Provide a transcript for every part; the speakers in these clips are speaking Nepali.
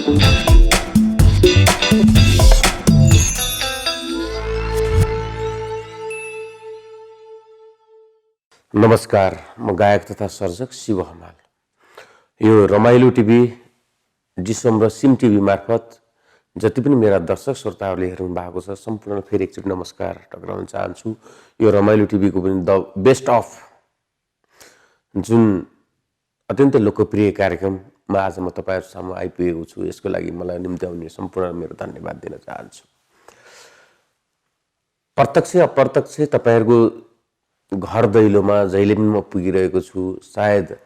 नमस्कार, म गायक तथा सर्जक शिव हमाल। यो रमाइलो टिभी, डिसम र सिम टिभी मार्फत जति पनि मेरा दर्शक श्रोताहरूले हेर्नु भएको छ सम्पूर्ण फेरि एकचोटि नमस्कार टक्राउन चाहन्छु। यो रमाइलो टिभीको पनि द बेस्ट अफ जुन अत्यन्तै लोकप्रिय कार्यक्रममा आज म तपाईहरु सामु आइपुगेको छु, यसको लागि मलाई निम्त्याउने सम्पूर्ण मेरो धन्यवाद दिन चाहन्छु। प्रत्यक्ष अप्रत्यक्ष तपाईहरुको घर दैलोमा जहिले पनि म पुगिरहेको छु। सायद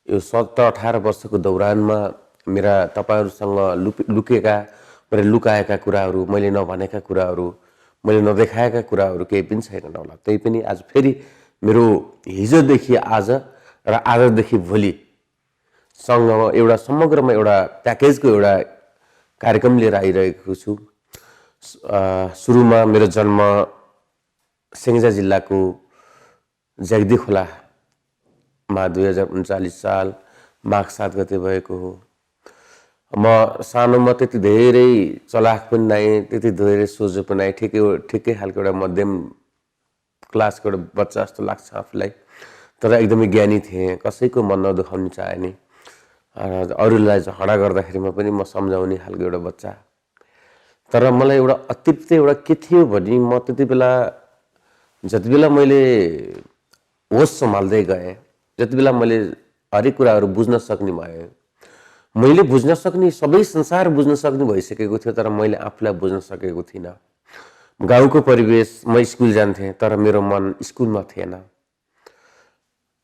यो 17-18 वर्षको दौरानमा मेरा तपाईहरुसँग लुकेका, मैले लुकाएका कुराहरू, मैले नभनेका कुराहरू, मैले नदेखाएका कुराहरू केही पनि छैनन् होला। त्यही पनि आज फेरि मेरो हिजोदेखि आज र आजदेखि भोलि सँग एउटा समग्रमा एउटा प्याकेजको एउटा कार्यक्रम लिएर आइरहेको छु। सुरुमा मेरो जन्म स्याङ्जा जिल्लाको जगदी खोलामा 2039 साल माघ 7 गते भएको हो। म सानोमा त्यति धेरै चलाख पनि नै, त्यति धेरै सोझो पनि नै, ठिकै खालको एउटा मध्यम क्लासको एउटा बच्चा जस्तो लाग्छ आफूलाई। तर एकदमै ज्ञानी थिएँ, कसैको मन नदुखाउन चाहने, अरूलाई झगडा गर्दाखेरिमा पनि म सम्झाउने खालको एउटा बच्चा। तर मलाई एउटा अतिरिक्त एउटा के थियो भने म त्यति बेला जति बेला मैले होस सम्हाल्दै गएँ, जति बेला मैले हरेक कुराहरू बुझ्न सक्ने भएँ, मैले बुझ्न सक्ने सबै संसार बुझ्न सक्ने भइसकेको थियो, तर मैले आफूलाई बुझ्न सकेको थिइनँ। गाउँको परिवेश, म स्कुल जान्थेँ तर मेरो मन स्कुलमा थिएन।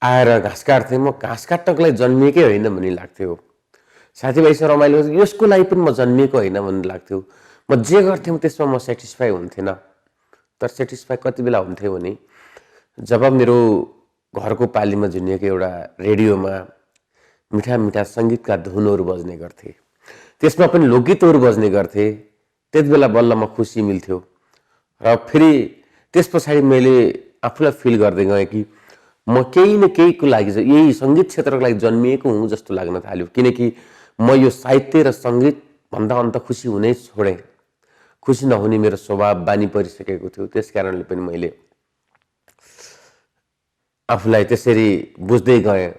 आएर घाँस काट्थेँ, म घाँस काट्नको लागि जन्मिएकै होइन भन्ने लाग्थ्यो। साथीभाइसँग रमाइलो यसको लागि पनि म जन्मिएको होइन भन्ने लाग्थ्यो। म जे गर्थेँ त्यसमा म सेटिस्फाई हुन्थेन। तर सेटिस्फाई कति बेला हुन्थ्यो भने जब मेरो घरको पालीमा झुन्डिएको एउटा रेडियोमा मिठा मिठा सङ्गीतका धुनहरू बज्ने गर्थे, त्यसमा पनि लोकगीतहरू बज्ने गर्थे, त्यति बेला बल्ल म खुसी मिल्थ्यो। र फेरि त्यस पछाडि मैले आफूलाई फिल गर्दै गएँ कि म केही न केहीको लागि यही सङ्गीत क्षेत्रको लागि जन्मिएको हुँ जस्तो लाग्न थाल्यो। किनकि म यो साहित्य र सङ्गीत भन्दा अन्त खुसी हुनै छोडेँ। खुसी नहुने मेरो स्वभाव बानी परिसकेको थियो। त्यस कारणले पनि मैले आफूलाई त्यसरी बुझ्दै गएँ।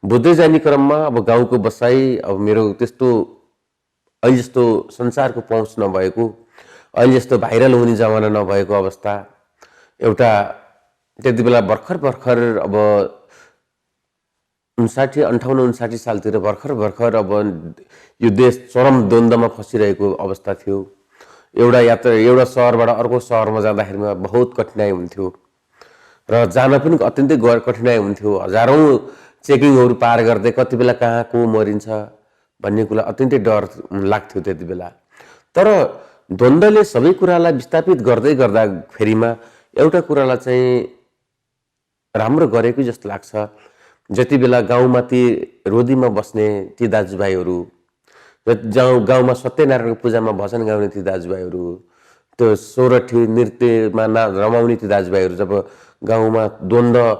बुझ्दै जाने क्रममा अब गाउँको बसाइ, अब मेरो त्यस्तो अहिले जस्तो संसारको पहुँच नभएको, अहिले जस्तो भाइरल हुने जमाना नभएको अवस्था, एउटा त्यति बेला भर्खर अब 58-59 सालतिर भर्खर अब यो देश चरम द्वन्द्वमा फसिरहेको अवस्था थियो। एउटा सहरबाट अर्को सहरमा जाँदाखेरिमा बहुत कठिनाइ हुन्थ्यो र जान पनि अत्यन्तै कठिनाइ हुन्थ्यो। हजारौं चेकिङहरू पार गर्दै कति बेला कहाँ को मरिन्छ भन्ने कुरा अत्यन्तै डर लाग्थ्यो त्यति बेला। तर द्वन्द्वले सबै कुरालाई विस्थापित गर्दै गर्दा फेरिमा एउटा कुरालाई चाहिँ राम्रो गरेको जस्तो लाग्छ। जति बेला गाउँमा ती रोदीमा बस्ने ती दाजुभाइहरू, गाउँमा सत्यनारायणको पूजामा भजन गाउने ती दाजुभाइहरू, त्यो सोरठी नृत्यमा रमाउने ती दाजुभाइहरू जब गाउँमा द्वन्द्वको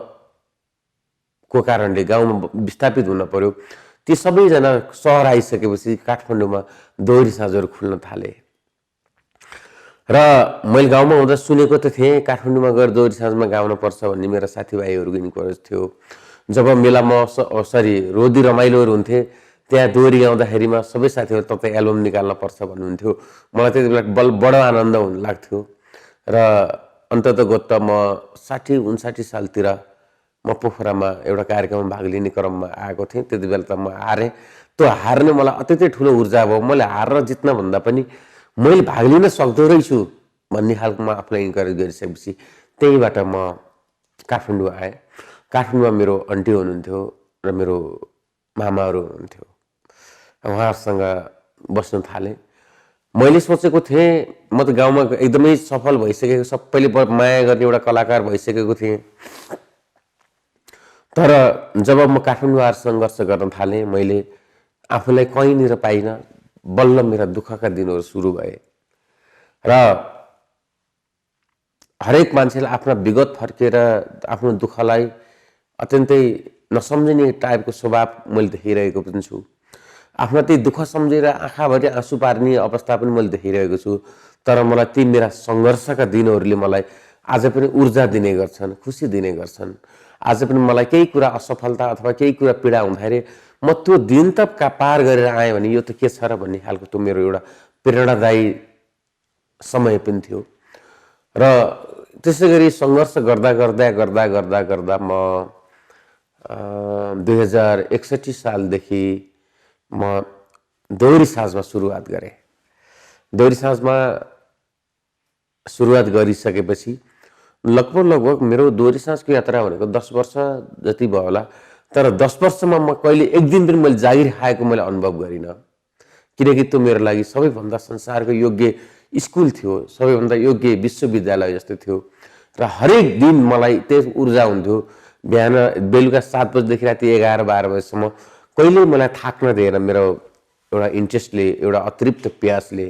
कारणले गाउँमा विस्थापित हुन पर्यो, ती सबैजना सहर आइसकेपछि काठमाडौँमा दोहोरी साँझहरू खुल्न थाले। र मैले गाउँमा हुँदा सुनेको त थिएँ काठमाडौँमा गएर दोहोरी साँझमा गाउन पर्छ भन्ने मेरा साथीभाइहरूको इन्करेज थियो। जब मेलामा रोदी रमाइलोहरू हुन्थे त्यहाँ दोहोरी गाउँदाखेरिमा सबै साथीहरू तपाईँ एल्बम निकाल्न पर्छ भन्नुहुन्थ्यो। मलाई त्यति बेला बडो आनन्द हुन लाग्थ्यो। र अन्ततगत म 60-59 सालतिर म पोखरामा एउटा कार्यक्रममा भाग लिने क्रममा आएको थिएँ। त्यति बेला त म हारेँ। त्यो हार्ने मलाई अत्यन्तै ठुलो ऊर्जा भयो। मैले हारेर जित्न भन्दा पनि मैले भाग लिन सक्दो रहेछु भन्ने खालको आफूलाई इन्करेज गरिसकेपछि त्यहीबाट म काठमाडौँ आएँ। काठमाडौँमा मेरो आन्टी हुनुहुन्थ्यो र मेरो मामाहरू हुनुहुन्थ्यो। उहाँहरूसँग बस्न थालेँ। मैले सोचेको थिएँ म त गाउँमा एकदमै सफल भइसकेको, सबैले माया गर्ने एउटा कलाकार भइसकेको थिएँ। तर जब म काठमाडौँ आएर सङ्घर्ष गर्न थालेँ, मैले आफूलाई कहीँनिर पाइनँ। बल्ल मेरा दुःखका दिनहरू सुरु भए र हरेक मान्छेले आफ्ना विगत फर्केर आफ्नो दुःखलाई अत्यन्तै नसम्झिने टाइपको स्वभाव मैले देखिरहेको पनि छु। आफ्ना ती दुःख सम्झेर आँखाभरि आँसु पार्ने अवस्था पनि मैले देखिरहेको छु। तर मलाई ती मेरा सङ्घर्षका दिनहरूले मलाई आज पनि ऊर्जा दिने गर्छन्, खुसी दिने गर्छन्। आज पनि मलाई केही कुरा असफलता अथवा केही कुरा पीडा हुँदाखेरि म त्यो दिन त पार गरेर आएँ भने यो त के छ र भन्ने खालको त्यो मेरो एउटा प्रेरणादायी समय पनि थियो। र त्यसै गरी सङ्घर्ष गर्दा गर्दा गर्दा गर्दा गर्दा म 2061 सालदेखि म दोहोरी साँझमा सुरुवात गरेँ। दोहोरी साँझमा सुरुवात गरिसकेपछि लगभग मेरो दोहोरी साँझको यात्रा भनेको 10 वर्ष जति भयो होला। तर 10 वर्षमा म कहिले एक दिन पनि मैले जागिर खाएको मैले अनुभव गरिनँ, किनकि त्यो मेरो लागि सबैभन्दा संसारको योग्य स्कुल थियो, सबैभन्दा योग्य विश्वविद्यालय जस्तो थियो। र हरेक दिन मलाई त्यस ऊर्जा हुन्थ्यो। बिहान बेलुका 7 बजेदेखि राति 11-12 बजेसम्म कहिल्यै मलाई थाक्न दिएन। मेरो एउटा इन्ट्रेस्टले, एउटा अतिरिक्त प्रयासले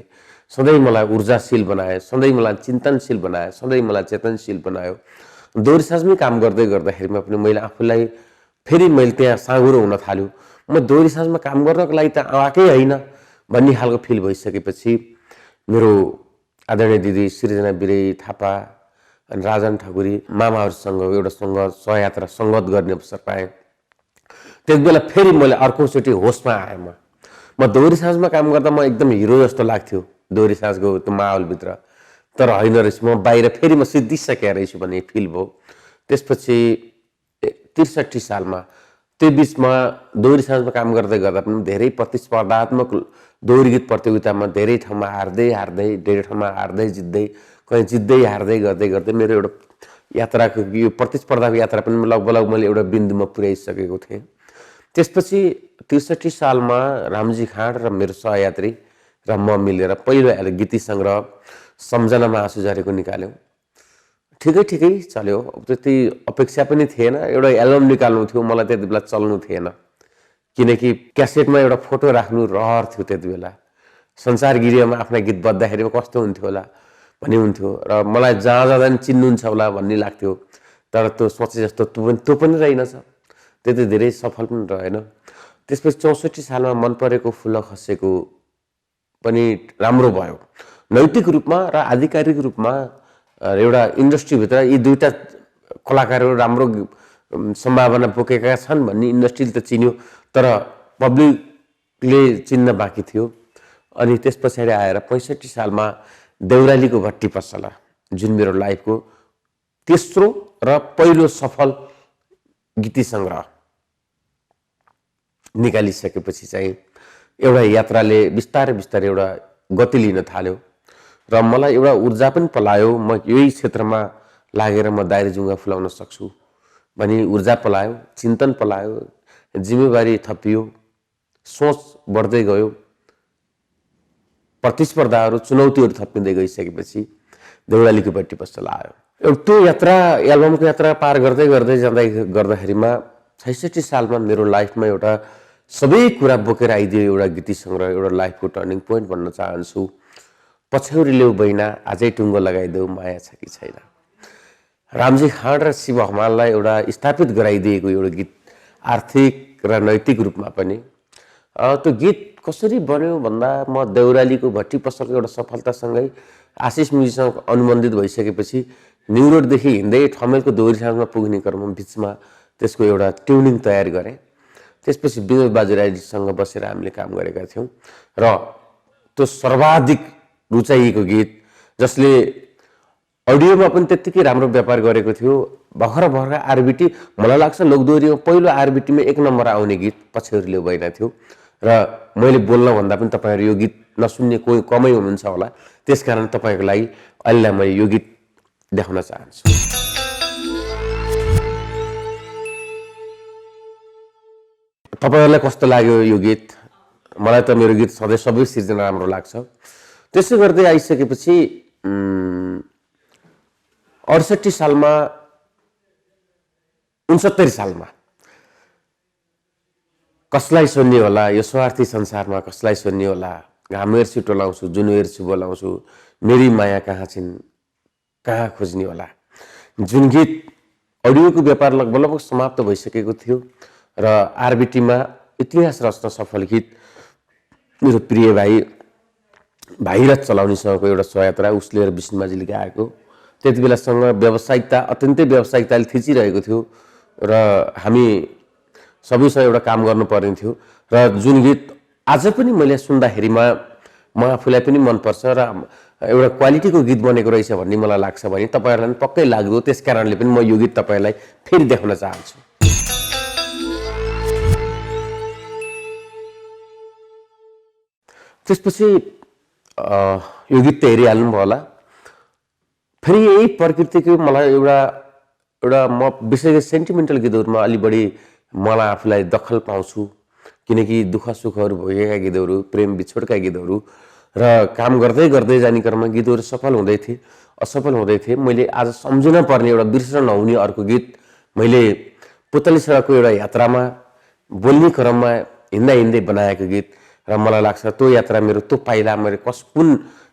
सधैँ मलाई ऊर्जाशील बनायो, सधैँ मलाई चिन्तनशील बनायो, सधैँ मलाई चेतनशील बनायो। दोहोरी साँझमै काम गर्दै गर्दाखेरिमा पनि मैले आफूलाई फेरि मैले त्यहाँ साँघुरो हुन थाल्यो। म दोहोरी साँझमा काम गर्नको लागि त आएकै होइन भन्ने खालको फिल भइसकेपछि मेरो आदरणीय दिदी सृजना बिरे थापा अनि राजन ठकुरी मामाहरूसँग एउटा सहयात्रा सङ्गत गर्ने अवसर पाएँ। त्यति बेला फेरि मैले अर्कोचोटि होसमा आएँ। म दोहोरी साँझमा काम गर्दा म एकदम हिरो जस्तो लाग्थ्यो दोहोरी साँझको त्यो माहौलभित्र। तर होइन रहेछ, म बाहिर फेरि म सिद्धिसकेको रहेछु भन्ने फिल भयो। त्यसपछि 63 सालमा त्यो बिचमा दोहोरी साँझमा काम गर्दै गर्दा पनि धेरै प्रतिस्पर्धात्मक दोहोरी गीत प्रतियोगितामा धेरै ठाउँमा हार्दै धेरै ठाउँमा हार्दै जित्दै, कहीँ जित्दै हार्दै गर्दै गर्दै मेरो एउटा यात्राको यो प्रतिस्पर्धाको यात्रा पनि लगभग मैले एउटा बिन्दुमा पुर्याइसकेको थिएँ। त्यसपछि 63 सालमा रामजी खाँड र मेरो सहयात्री र म मिलेर पहिलो गीति सङ्ग्रह सम्झनामा आँसु झरेको निकाल्यौँ। ठिकै चल्यो। त्यति अपेक्षा पनि थिएन, एउटा एल्बम निकाल्नु थियो, मलाई त्यति बेला चल्नु थिएन, किनकि क्यासेटमा एउटा फोटो राख्नु रहर थियो। त्यति बेला संसार गिरियामा आफ्ना गीत बज्दाखेरि कस्तो हुन्थ्यो होला भन्ने हुन्थ्यो र मलाई जहाँ जाँदा पनि चिन्नुहुन्छ होला भन्ने लाग्थ्यो। तर त्यो सोचे जस्तो त्यो पनि रहेनछ, त्यति धेरै सफल पनि रहेन। त्यसपछि 64 सालमा मन परेको फुल खसेको पनि राम्रो भयो। नैतिक रूपमा र आधिकारिक रूपमा एउटा इन्डस्ट्रीभित्र यी दुईवटा कलाकारहरू राम्रो सम्भावना बोकेका छन् भन्ने इन्डस्ट्रीले त चिन्यो, तर पब्लिकले चिन्न बाँकी थियो। अनि त्यस पछाडि आएर 65 सालमा देउरालीको भट्टी पसला, जुन मेरो लाइफको तेस्रो र पहिलो सफल गीति सङ्ग्रह निकालिसकेपछि चाहिँ एउटा यात्राले बिस्तारै एउटा गति लिन थाल्यो र मलाई एउटा ऊर्जा पनि पलायो। म यही क्षेत्रमा लागेर म दाइरेजुङ्गा फुलाउन सक्छु भन्ने ऊर्जा पलायो, चिन्तन पलायो, जिम्मेवारी थपियो, सोच बढ्दै गयो, प्रतिस्पर्धाहरू चुनौतीहरू थपिँदै गइसकेपछि देउरालीको भट्टी पसल आयो। त्यो यात्रा एल्बमको यात्रा पार गर्दै गर्दाखेरिमा 66 सालमा मेरो लाइफमा एउटा सबै कुरा बोकेर आइदियो एउटा गीति सङ्ग्रह, एउटा लाइफको टर्निङ पोइन्ट भन्न चाहन्छु। पछ्यौरी ल्याउ बहिना आजै टुङ्गो लगाइदेऊ माया छ कि छैन। रामजी खाँड र शिव हमाललाई एउटा स्थापित गराइदिएको एउटा गीत, आर्थिक र नैतिक रूपमा पनि। त्यो गीत कसरी बन्यो भन्दा म देउरालीको भट्टी पसलको एउटा सफलतासँगै आशिष म्युजिकसँग अनुबन्धित भइसकेपछि न्यु रोडदेखि हिँड्दै ठमेलको दोहोरी साँझमा पुग्ने क्रममा बिचमा त्यसको एउटा ट्युनिङ तयार गरेँ। त्यसपछि विनोद बाजुराईसँग बसेर हामीले काम गरेका थियौँ र त्यो सर्वाधिक रुचाइएको गीत, जसले अडियोमा पनि त्यत्तिकै राम्रो व्यापार गरेको थियो। भर्खर आरबिटी, मलाई लाग्छ लोकदोहोरीमा पहिलो आरबिटीमा 1 नम्बर आउने गीत पछ्यौरी ल्याउ बहिना थियो। र मैले बोल्न भन्दा पनि तपाईँहरू यो गीत नसुन्ने कोही कमै हुनुहुन्छ होला, त्यसकारण तपाईँको लागि अहिले मैले यो गीत देखाउन चाहन्छु। तपाईँहरूलाई कस्तो लाग्यो यो गीत? मलाई त मेरो गीत सधैँ सबै सिर्जना राम्रो लाग्छ। त्यसो गर्दै आइसकेपछि 68 सालमा 69 सालमा कसलाई सुन्ने होला यो स्वार्थी संसारमा, कसलाई सुन्ने होला, घाम हेर्छु टोलाउँछु, जुन हेर्छु बोलाउँछु, मेरी माया कहाँ छिन् कहाँ खोज्ने होला, जुन गीत अडियोको व्यापार लगभग समाप्त भइसकेको थियो र आरबिटीमा इतिहास रच्न सफल गीत मेरो प्रिय भाइ भाइरथ चलाउनेसँगको एउटा सहयात्रा उसले र विष्णुमाझीले आएको। त्यति बेलासँग व्यावसायिकता अत्यन्तै व्यावसायिकताले थिचिरहेको थियो र हामी सबैसँग एउटा काम गर्नुपर्ने थियो र जुन गीत आज पनि मैले सुन्दाखेरिमा म आफूलाई पनि मनपर्छ र एउटा क्वालिटीको गीत बनेको रहेछ भन्ने मलाई लाग्छ भने तपाईँहरूलाई पनि पक्कै लाग्दो। त्यस कारणले पनि म यो गीत तपाईँहरूलाई फेरि देखाउन चाहन्छु। त्यसपछि यो गीत त हेरिहाल्नु भयो होला। फेरि यही प्रकृतिको मलाई एउटा म विशेष गरी सेन्टिमेन्टल गीतहरूमा अलि बढी मलाई आफूलाई दखल पाउँछु, किनकि दुःख सुखहरू भोगेका गीतहरू, प्रेम बिछोडका गीतहरू र काम गर्दै गर्दै जाने क्रममा गीतहरू सफल हुँदै थिए, असफल हुँदै थिए। मैले आज सम्झिन पर्ने एउटा बिर्सन नहुने अर्को गीत मैले पुतली सडकको एउटा यात्रामा बोल्ने क्रममा हिँड्दै बनाएको गीत र मलाई लाग्छ त्यो यात्रा मेरो त्यो पाइला मैले कुन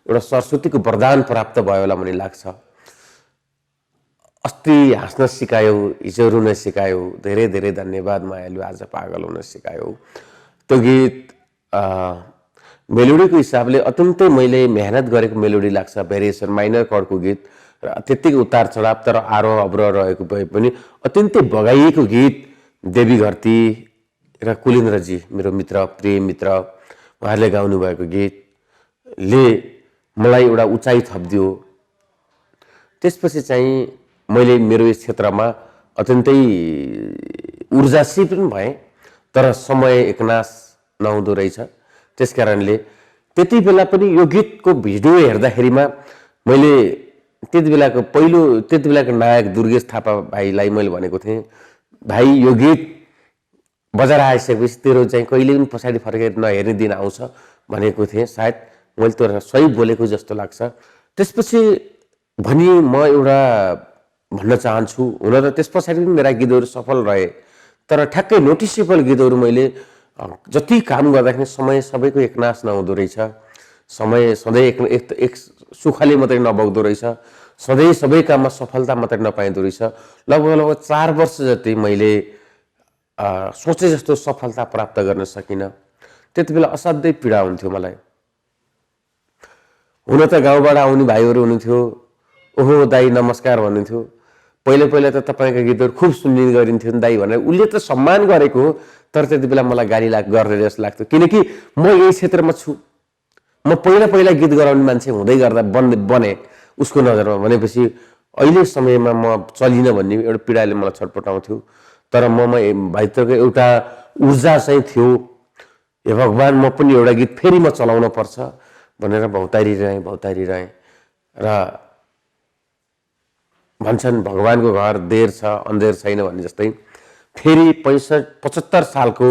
एउटा सरस्वतीको वरदान प्राप्त भयो होला भन्ने लाग्छ। अस्ति हाँस्न सिकायो, हिजो रुन सिकायो, धेरै धेरै धन्यवाद मायालु, आज पागल हुन सिकायो। त्यो गीत मेलोडीको हिसाबले अत्यन्तै मैले मेहनत गरेको मेलोडी लाग्छ। भेरिएसन माइनर कर्डको गीत र त्यत्तिकै उतार चढाव तर आरोह अवरोह रहेको भए पनि अत्यन्तै बगाइएको गीत। देवी घरती र कुलेन्द्रजी मेरो मित्र, प्रिय मित्र, उहाँहरूले गाउनुभएको गीतले मलाई एउटा उचाइ थपिदियो। त्यसपछि चाहिँ मैले मेरो यस क्षेत्रमा अत्यन्तै ऊर्जाशील पनि भएँ, तर समय एकनाश नहुँदो रहेछ। त्यस कारणले त्यति बेला पनि यो गीतको भिडियो हेर्दाखेरिमा मैले त्यति बेलाको नायक दुर्गेश थापा भाइलाई मैले भनेको थिएँ, भाइ यो गीत बजार आइसकेपछि तेरो चाहिँ कहिले पनि पछाडि फर्केर नहेर्ने दिन आउँछ भनेको थिएँ। सायद मैले त्यो सही बोलेको जस्तो लाग्छ। त्यसपछि भनी म एउटा भन्न चाहन्छु, हुन त त्यस पछाडि पनि मेरा गीतहरू सफल रहे, तर ठ्याक्कै नोटिसेबल गीतहरू मैले जति काम गर्दाखेरि समय सबैको एकनाश नहुँदो रहेछ। समय सधैँ एक सुखले मात्रै नबग्दो रहेछ, सधैँ सबै काममा सफलता मात्रै नपाइँदो रहेछ। लगभग 4 वर्ष जति मैले सोचे जस्तो सफलता प्राप्त गर्न सकिनँ। त्यति बेला असाध्यै पीडा हुन्थ्यो मलाई। हुन त गाउँबाट आउने भाइहरू हुनुहुन्थ्यो, ओहो दाई नमस्कार भन्नुहुन्थ्यो, पहिला पहिला त तपाईँका गीतहरू खुब सुन्ने गरिन्थ्यो नि दाई भनेर उसले त सम्मान गरेको हो, तर त्यति बेला मलाई गाली गर्ने जस्तो लाग्थ्यो, किनकि म यही क्षेत्रमा छु। म पहिला पहिला गीत गराउने मान्छे हुँदै गर्दा बने उसको नजरमा। भनेपछि अहिले समयमा म चलिनँ भन्ने एउटा पीडाले मलाई छटपटाउँथ्यो, तर ममा भित्रको एउटा ऊर्जा चाहिँ थियो, हे भगवान् म पनि एउटा गीत फेरि म चलाउन पर्छ भनेर भौतारिरहेँ र भन्छन् भगवानको घर देर छ अन्धेर छैन भन्ने जस्तै फेरि 75 सालको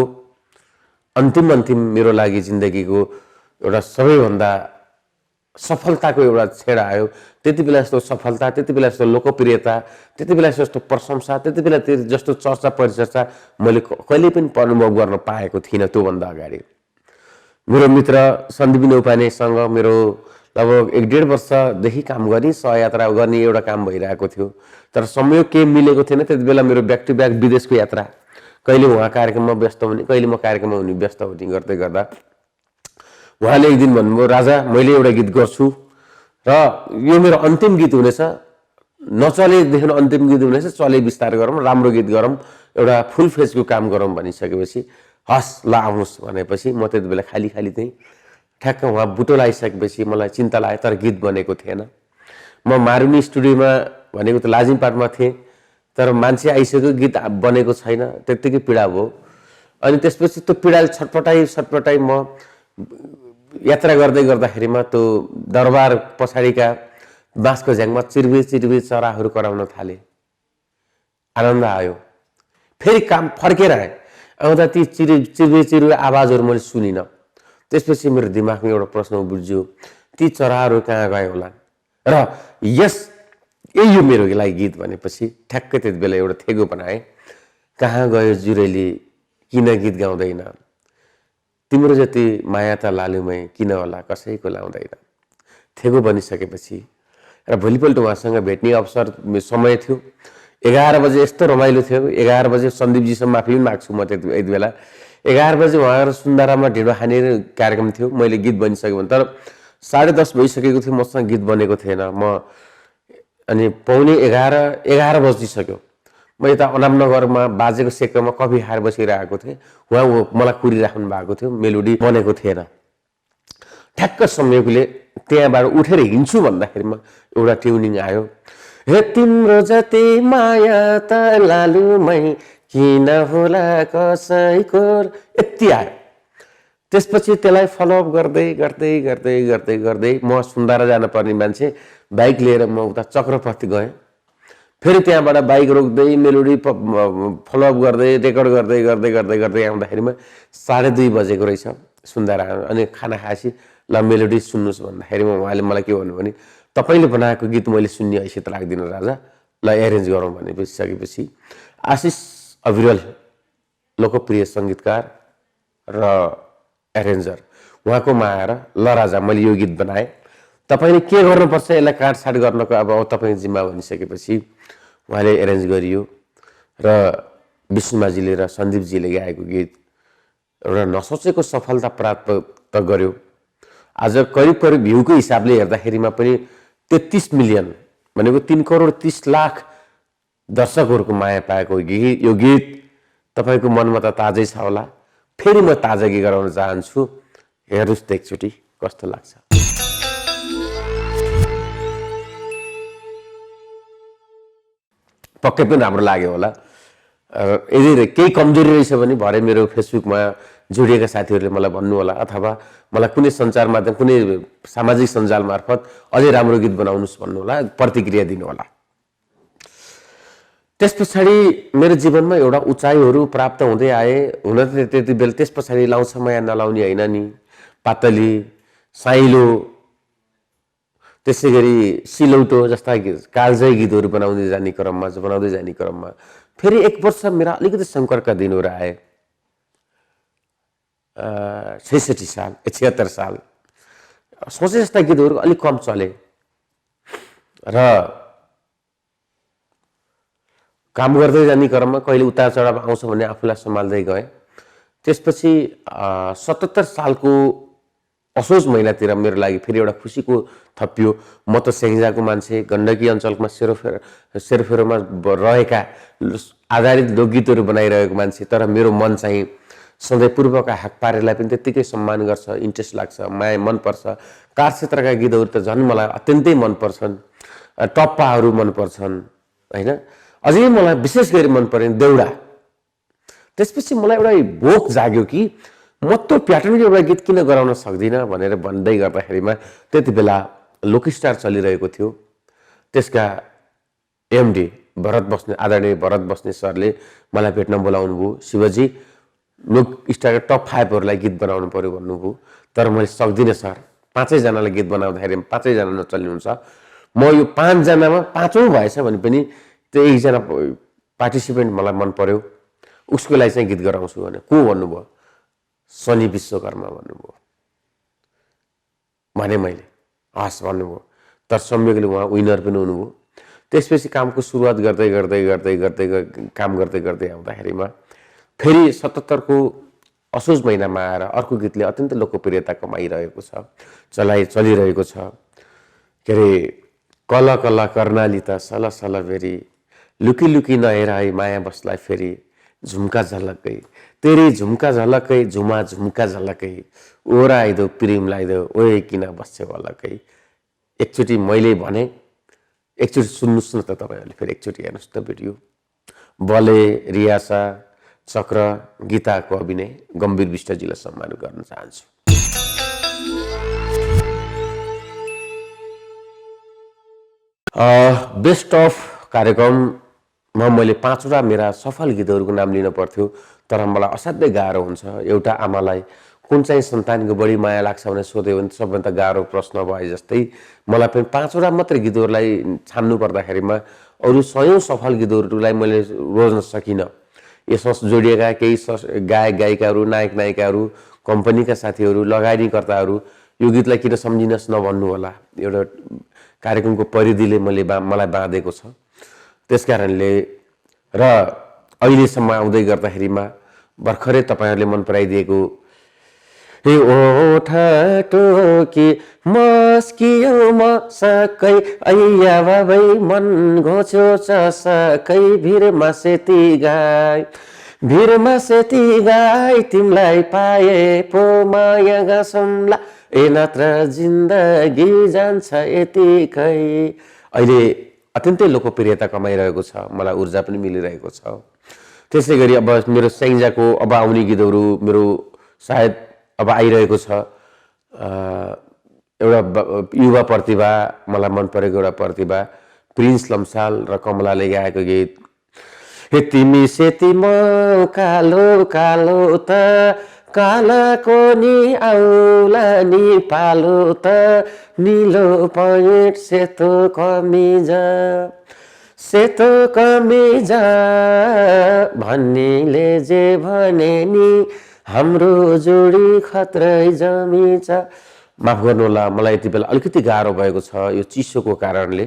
अन्तिम मेरो लागि जिन्दगीको एउटा सबैभन्दा सफलताको एउटा छेड आयो। त्यति बेला जस्तो सफलता, त्यति बेला जस्तो लोकप्रियता, त्यति बेला जस्तो प्रशंसा, त्यति बेला जस्तो चर्चा परिचर्चा मैले कहिले पनि अनुभव गर्न पाएको थिइनँ। त्योभन्दा अगाडि मेरो मित्र सन्दीप नौपानेसँग मेरो लगभग 1.5 वर्षदेखि काम गर्ने सहयात्रा गर्ने एउटा काम भइरहेको थियो, तर संयोग के मिलेको थिएन। त्यति बेला मेरो ब्याक टु ब्याक विदेशको यात्रा, कहिले उहाँ कार्यक्रममा व्यस्त हुने, कहिले म कार्यक्रममा हुने, व्यस्त हुने गर्दै गर्दा उहाँले एक दिन भन्नुभयो, राजा मैले एउटा गीत गर्छु र यो मेरो अन्तिम गीत हुनेछ, नचलेदेखि अन्तिम गीत हुनेछ, चले बिस्तार गरौँ, राम्रो गीत गरौँ, एउटा फुल फेजको काम गरौँ भनिसकेपछि हस् ल आउनुहोस् भनेपछि म त्यति बेला खाली थिएँ। ठ्याक्क उहाँ बुटोल आइसकेपछि मलाई चिन्ता लाग्यो, तर गीत बनेको थिएन। म मारुनी स्टुडियोमा भनेको त लाजिमपाटमा थिएँ, तर मान्छे आइसक्यो गीत बनेको छैन, त्यत्तिकै पीडा भयो। अनि त्यसपछि त्यो पीडाले छटपटाई म यात्रा गर्दाखेरिमा त्यो दरबार पछाडिका बाँसको झ्याङमा चिरबिर चराहरू कराउन थाले, आनन्द आयो। फेरि काम फर्केर आउँदा ती चिरबिर आवाजहरू मैले सुनिनँ। त्यसपछि मेरो दिमागमा एउटा प्रश्न बुझ्यो, ती चराहरू कहाँ गए होला र यही हो मेरो लागि गीत भनेपछि ठ्याक्कै त्यति बेला एउटा थेगो बनाएँ, कहाँ गयो जुरेली किन गीत गाउँदैन, तिम्रो जति माया त लालुमै किन होला कसैको लाउँदैन। थेगो बनिसकेपछि र भोलिपल्ट उहाँसँग भेट्ने अवसर समय थियो। 11 बजे यस्तो रमाइलो थियो, 11 बजे सन्दीपजीसँग माफी पनि माग्छु म त्यति बेला, 11 बजे उहाँ सुन्दारामा ढिँडो खाने कार्यक्रम थियो। मैले गीत बनिसकेँ भने, तर 10:30 भइसकेको थियो, मसँग गीत बनेको थिएन। अनि पौने 11 बजिसक्यो। म यता अनामनगरमा बाजेको सेक्टरमा कफी खाएर बसिरहेको थिएँ। उहाँ मलाई कुरिराख्नु भएको थियो, मेलोडी बनेको थिएन। ठ्याक्क संयोगले त्यहाँबाट उठेर हिँड्छु भन्दाखेरिमा एउटा ट्युनिङ आयो, हे तिम्रो जति माया त लालुमै किन होला कसैको, यति आयो। त्यसपछि त्यसलाई फलोअप गर्दै गर्दै गर्दै गर्दै गर्दै म सुन्दारा जान पर्ने मान्छे बाइक लिएर म उता चक्रपति गएँ। फेरि त्यहाँबाट बाइक रोक्दै मेलोडी फलोअप गर्दै रेकर्ड गर्दै गर्दै गर्दै गर्दै आउँदाखेरिमा 2:30 बजेको रहेछ सुन्दारा। अनि खाना खाएपछि ल मेलोडी सुन्नुहोस् भन्दाखेरिमा उहाँले मलाई के भन्नु भने, तपाईँले बनाएको गीत मैले सुन्ने हैसियत लाग्दिनँ राजा, ल एरेन्ज गरौँ भनेपछि सकेपछि आशिष अविरल लोकप्रिय सङ्गीतकार र एरेन्जर उहाँकोमा आएर ल राजा मैले यो गीत बनाएँ, तपाईँले के गर्नुपर्छ यसलाई काटछाट गर्नको अब तपाईँको जिम्मा भनिसकेपछि उहाँले एरेन्ज गरियो र विष्णुमाजीले र सन्दीपजीले गाएको गीत एउटा नसोचेको सफलता प्राप्त गर्यो। आज करिब करिब भ्यूको हिसाबले हेर्दाखेरिमा पनि 33 मिलियन भनेको 3,30,00,000 दर्शकहरूको माया पाएको यो गीत तपाईँको मनमा त ताजै छ होला। फेरि म ताजगी गराउन चाहन्छु, हेर्नुहोस् त एकचोटि कस्तो लाग्छ। पक्कै पनि राम्रो लाग्यो होला। यदि केही कमजोरी रहेछ भने भरे मेरो फेसबुकमा जोडिएका साथीहरूले मलाई भन्नु होला, अथवा मलाई कुनै सञ्चार माध्यम कुनै सामाजिक सञ्जाल मार्फत अझै राम्रो गीत बनाउनुहोस् भन्नु होला, प्रतिक्रिया दिनु होला। त्यस पछाडि मेरो जीवनमा एउटा उचाइहरू प्राप्त हुँदै आए। हुन त त्यति बेला त्यस पछाडि लाउँछ माया नलाउने होइन नि, पातली, साइलो, त्यसै गरी सिलौटो जस्ता कालजय गीतहरू बनाउँदै जाने क्रममा फेरि एक वर्ष मेरा अलिकति सङ्कटका दिनहरू आए। 76 साल 76 साल सोचे जस्ता गीतहरू अलिक कम चले र काम गर्दै जाने क्रममा कहिले उतार चढाव आउँछ भने आफूलाई सम्हाल्दै गएँ। त्यसपछि 77 सालको असोज महिनातिर मेरो लागि फेरि एउटा खुसीको थपियो। म त स्याङ्जाको मान्छे, गण्डकी अञ्चलमा सेरोफेरोमा रहेका आधारित लोकगीतहरू बनाइरहेको मान्छे, तर मेरो मन चाहिँ सधैँ पूर्वका हाकपारेलाई पनि त्यत्तिकै सम्मान गर्छ, इन्ट्रेस्ट लाग्छ, माया मनपर्छ। कार क्षेत्रका गीतहरू त झन् मलाई अत्यन्तै मनपर्छन्, टप्पाहरू मनपर्छन् होइन। अझै मलाई विशेष गरी मन पर्ने देउडा। त्यसपछि मलाई एउटा भोक जाग्यो कि म त्यो प्याटर्नको एउटा गीत किन गराउन सक्दिनँ भनेर भन्दै गर्दाखेरिमा त्यति बेला लोकस्टार चलिरहेको थियो। त्यसका एमडी आदरणीय भरत बस्ने सरले मलाई भेट्न बोलाउनु भयो। शिवजी लोकस्टारका टप 5हरूलाई गीत बनाउनु पर्यो भन्नुभयो, तर मैले सक्दिनँ सर, 5जनालाई गीत बनाउँदाखेरि 5जना नचल्ने हुन्छ। म यो 5जनामा 5औं भएछ भने पनि त्यो एकजना पार्टिसिपेन्ट मलाई मन पर्यो, उसको लागि चाहिँ गीत गराउँछु भने को भन्नुभयो, सनी विश्वकर्मा भन्नुभयो। भने मैले हस् भन्नुभयो, तर संयोगले उहाँ विनर पनि हुनुभयो। त्यसपछि कामको सुरुवात गर्दै गर्दै गर्दै गर्दै काम गर्दै गर्दै आउँदाखेरिमा फेरि 77 को असोज महिनामा आएर अर्को गीतले अत्यन्त लोकप्रियता कमाइरहेको छ, चलिरहेको छ। के अरे कल कल कर्णाली त सल सल बेरी, लुकी लुकी नहेराई माया बसलाई फेरि, झुम्का झलकै तेरी झुम्का झलकै, झुमा झुम्का झलकै, ओरा आइदो प्रेम लाइदो ओए किन बस्छे वलकै। एकचोटि मैले भने, एकचोटि सुन्नुहोस् न त तपाईँहरूले, फेरि एकचोटि हेर्नुहोस् त भिडियो। बले, रियासा, चक्र, गीताको अभिनय, गम्भीर विष्टजीलाई सम्मान गर्न चाहन्छु। बेस्ट अफ कार्यक्रममा मैले 5वटा मेरा सफल गीतहरूको नाम लिन पर्थ्यो, तर मलाई असाध्यै गाह्रो हुन्छ। एउटा आमालाई कुन चाहिँ सन्तानको बढी माया लाग्छ भने सोध्यो भने सबभन्दा गाह्रो प्रश्न भए जस्तै मलाई पनि 5वटा मात्रै गीतहरूलाई छान्नु पर्दाखेरिमा अरू 100औं सफल गीतहरूलाई मैले रोज्न सकिनँ। यसमा जोडिएका केही गायक गायिकाहरू, नायक नायिकाहरू, कम्पनीका साथीहरू, लगानीकर्ताहरू यो गीतलाई किन सम्झिनुहोस् नभन्नु होला, एउटा कार्यक्रमको परिधिले मलाई बाँधेको छ। त्यसकारणले र अहिलेसम्म आउँदै गर्दाखेरिमा भर्खरै तपाईँहरूले मन पराइदिएको हे ओठ टोकी मस्कियो मसकै ऐया बाबै मन घोच्यो चसकै भिरमा सेती गाई तिमीलाई पाए पो माया गसौँला ए नत्र जिन्दगी जान्छ यतिकै। अहिले अत्यन्तै लोकप्रियता कमाइरहेको छ, मलाई ऊर्जा पनि मिलिरहेको छ। त्यसै गरी अब मेरो स्याङ्जाको अब आउने गीतहरू मेरो सायद अब आइरहेको छ। एउटा युवा प्रतिभा, मलाई मन परेको एउटा प्रतिभा प्रिन्स लम्साल र कमलाले गाएको गीत हे तिमी सेती म कालो कालो त कालाको नि आउला नि पालो त निलो पैँट सेतो कमिज भन्नेले जे भने नि हाम्रो जोडी खत्रै जमिन्छ। माफ गर्नुहोला, मलाई यति बेला अलिकति गाह्रो भएको छ यो चिसोको कारणले।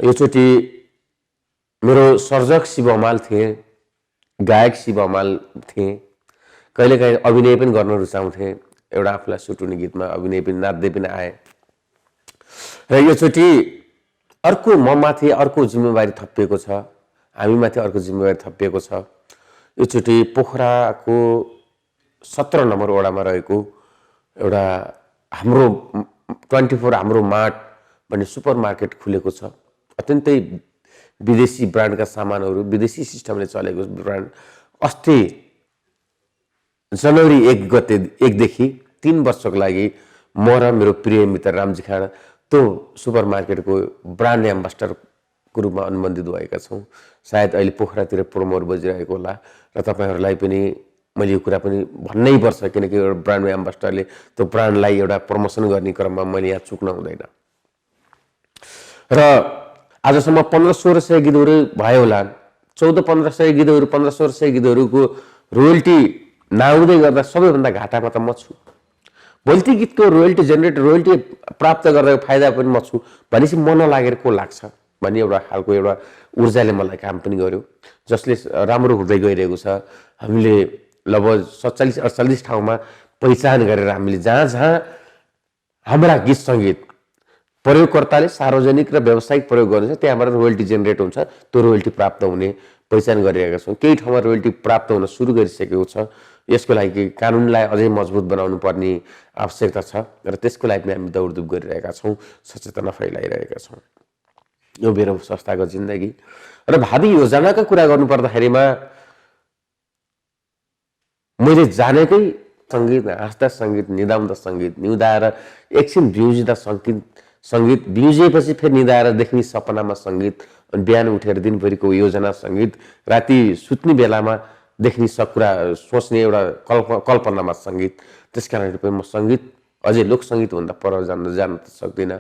योचोटि मेरो सर्जक शिव हमाल थिए, गायक शिव हमाल थिए, कहिलेकाहीँ अभिनय पनि गर्न रुचाउँथे। एउटा आफूलाई सुट हुने गीतमा अभिनय पनि नाच्दै पनि आए र योचोटि अर्को ममाथि अर्को जिम्मेवारी थपिएको छ, हामीमाथि अर्को जिम्मेवारी थपिएको छ। योचोटि पोखराको 17 नम्बर वडामा रहेको एउटा हाम्रो 24 हाम्रो मार्ट भन्ने सुपर मार्केट खुलेको छ। अत्यन्तै विदेशी ब्रान्डका सामानहरू, विदेशी सिस्टमले चलेको ब्रान्ड। अस्ति जनवरी 1 देखि 3 वर्षको लागि म र मेरो प्रिय मित्र रामजी खाँड त्यो सुपर मार्केटको ब्रान्ड एम्बेसडरको रूपमा अनुबन्धित भएका छौँ। सायद अहिले पोखरातिर प्रोमोर बजिरहेको होला र तपाईँहरूलाई पनि मैले यो कुरा पनि भन्नै पर्छ, किनकि एउटा ब्रान्ड एम्बेसडरले त्यो ब्रान्डलाई एउटा प्रमोसन गर्ने क्रममा मैले यहाँ चुक्न हुँदैन। र आजसम्म 1500-1600 गीतहरू भयो होला, 1400-1500 गीतहरू, 1500-1600 गीतहरूको रोयल्टी नआउँदै गर्दा सबैभन्दा घाटामा त म छु। भोलि ती गीतको रोयल्टी रोयल्टी प्राप्त गर्दा फाइदा पनि म छु भनेपछि म नलागेर को लाग्छ भन्ने एउटा खालको एउटा ऊर्जाले मलाई काम पनि गर्यो, जसले राम्रो हुँदै गइरहेको छ। हामीले लगभग 47-48 ठाउँमा पहिचान गरेर हामीले जहाँ हाम्रा गीत सङ्गीत प्रयोगकर्ताले सार्वजनिक र व्यावसायिक प्रयोग गर्नुहुन्छ त्यहाँबाट रोयल्टी जेनेरेट हुन्छ, त्यो रोयल्टी प्राप्त हुने पहिचान गरिरहेका छौँ। केही ठाउँमा रोयल्टी प्राप्त हुन सुरु गरिसकेको छ। यसको लागि कानुनलाई अझै मजबुत बनाउनु पर्ने आवश्यकता छ र त्यसको लागि पनि हामी दौडधुप गरिरहेका छौँ, सचेतना फैलाइरहेका छौँ। यो मेरो संस्थाको जिन्दगी र भावी योजनाका कुरा गर्नुपर्दाखेरिमा मैले जानेकै सङ्गीत, हाँस्दा सङ्गीत, निदाउँदा सङ्गीत, निदाएर एकछिन बिउजिँदा सङ्गीत बिउजिएपछि फेरि निदाएर देख्ने सपनामा सङ्गीत, अनि बिहान उठेर दिनभरिको योजना सङ्गीत, राति सुत्ने बेलामा देख्ने कुरा सोच्ने एउटा कल्पनामा सङ्गीत। त्यस कारणले पनि म सङ्गीत अझै लोकसङ्गीतभन्दा पर जान त सक्दिनँ।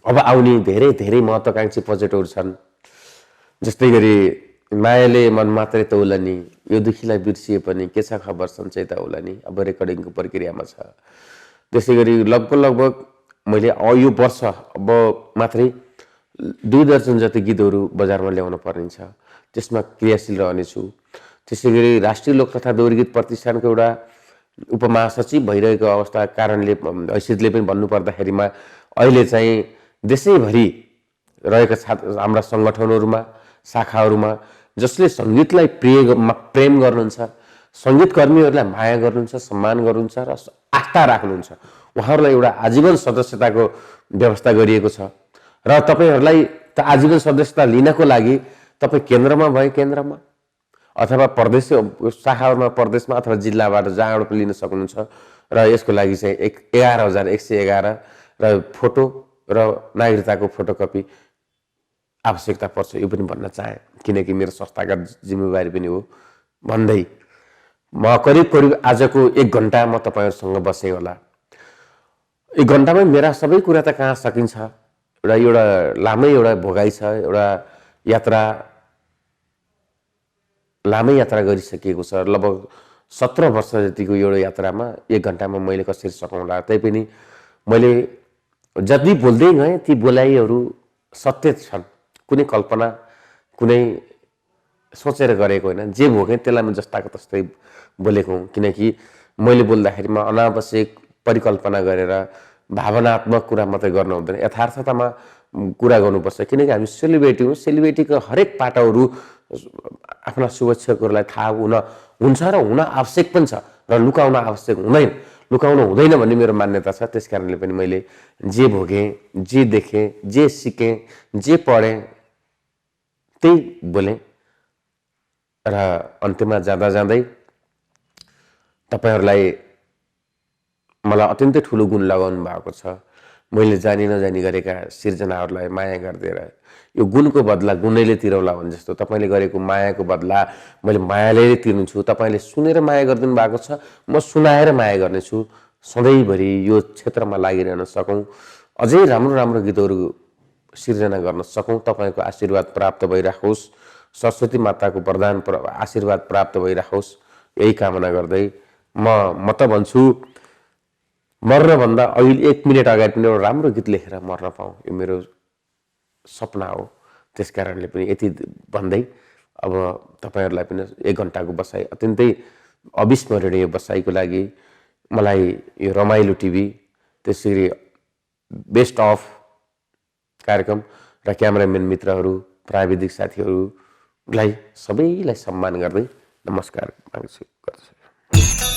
अब आउने धेरै धेरै महत्त्वाकाङ्क्षी प्रोजेक्टहरू छन्, जस्तै गरी मायाले मन मात्रै त उलनी, यो दुखीलाई बिर्सिए पनि के छ खबर सन्चै त उलनी, अब रेकर्डिङको प्रक्रियामा छ। त्यसै गरी लगभग मैले यो वर्ष अब मात्रै 2 दर्जन जति गीतहरू बजारमा ल्याउन पर्ने छ, त्यसमा क्रियाशील रहनेछु। त्यसै गरी राष्ट्रिय लोककथा दोहोरी गीत प्रतिष्ठानको एउटा उपमहासचिव भइरहेको अवस्था कारणले हैसियतले पनि भन्नुपर्दाखेरिमा अहिले चाहिँ देशैभरि रहेका हाम्रा सङ्गठनहरूमा, शाखाहरूमा जसले सङ्गीतलाई प्रेम गर्नुहुन्छ, सङ्गीतकर्मीहरूलाई माया गर्नुहुन्छ, सम्मान गर्नुहुन्छ र आस्था राख्नुहुन्छ, उहाँहरूलाई एउटा आजीवन सदस्यताको व्यवस्था गरिएको छ। र तपाईँहरूलाई त आजीवन सदस्यता लिनको लागि तपाईँ केन्द्रमा भए केन्द्रमा अथवा प्रदेश शाखाहरूमा प्रदेशमा अथवा जिल्लाबाट जहाँबाट पनि लिन सक्नुहुन्छ। र यसको लागि चाहिँ 11,111 र फोटो र नागरिकताको फोटोकपी आवश्यकता पर्छ, यो पनि भन्न चाहे, किनकि मेरो संस्थागत जिम्मेवारी पनि हो भन्दै म करिब आजको 1 घन्टा म तपाईँहरूसँग बसेँ होला। 1 घन्टामै मेरा सबै कुरा त कहाँ सकिन्छ। एउटा लामै एउटा भोगाइ छ, एउटा लामै यात्रा गरिसकिएको छ। लगभग 17 वर्ष जतिको एउटा यात्रामा 1 घन्टामा मैले कसरी सकाउँला। तैपनि मैले जति बोल्दै गएँ ती बोलाइहरू सत्य छन्, कुनै कल्पना, कुनै सोचेर गरेको होइन, जे भोगेँ त्यसलाई म जस्ताको तस्तै बोलेको हुँ। किनकि मैले बोल्दाखेरिमा अनावश्यक परिकल्पना गरेर भावनात्मक कुरा मात्रै गर्नु हुँदैन, यथार्थतामा कुरा गर्नुपर्छ। किनकि हामी सेलिब्रेटी हौँ, सेलिब्रेटीको हरेक पाटोहरू आफ्ना शुभेच्छकहरूलाई थाहा हुन्छ र हुन आवश्यक पनि छ, र लुकाउन आवश्यक हुँदैन, लुकाउनु हुँदैन भन्ने मेरो मान्यता छ। त्यस कारणले पनि मैले जे भोगेँ, जे देखेँ, जे सिकेँ, जे पढेँ त्यही बोलेँ। र अन्त्यमा जाँदा जाँदै तपाईहरूलाई मलाई अत्यन्तै ठुलो गुण लगाउनु भएको छ। मैले जानी नजानी गरेका सिर्जनाहरूलाई माया गरिदिएर यो गुणको बदला गुणैले तिरौला भने जस्तो तपाईँले गरेको मायाको बदला मैले मायाले तिर्छु। तपाईँले सुनेर माया गरिदिनु भएको छ, म सुनाएर माया गर्नेछु। सधैँभरि यो क्षेत्रमा लागिरहन सकौँ, अझै राम्रो राम्रो गीतहरू सिर्जना गर्न सकौँ। तपाईँको आशीर्वाद प्राप्त भइराखोस्, सरस्वती माताको वरदान आशीर्वाद प्राप्त भइराखोस्, यही कामना गर्दै म त भन्छु मर्नभन्दा अहिले 1 मिनेट अगाडि पनि एउटा राम्रो गीत लेखेर मर्न पाऊँ, यो मेरो सपना हो। त्यस कारणले पनि यति भन्दै अब तपाईहरूलाई पनि 1 घन्टाको बसाइ अत्यन्तै अविस्मरणीय बसाइको लागि मलाई यो रमाइलो टिभी, त्यसरी बेस्ट अफ कार्यक्रम र क्यामेराम्यान मित्रहरू, प्राविधिक साथीहरूलाई सबैलाई सम्मान गर्दै नमस्कार माग्छु।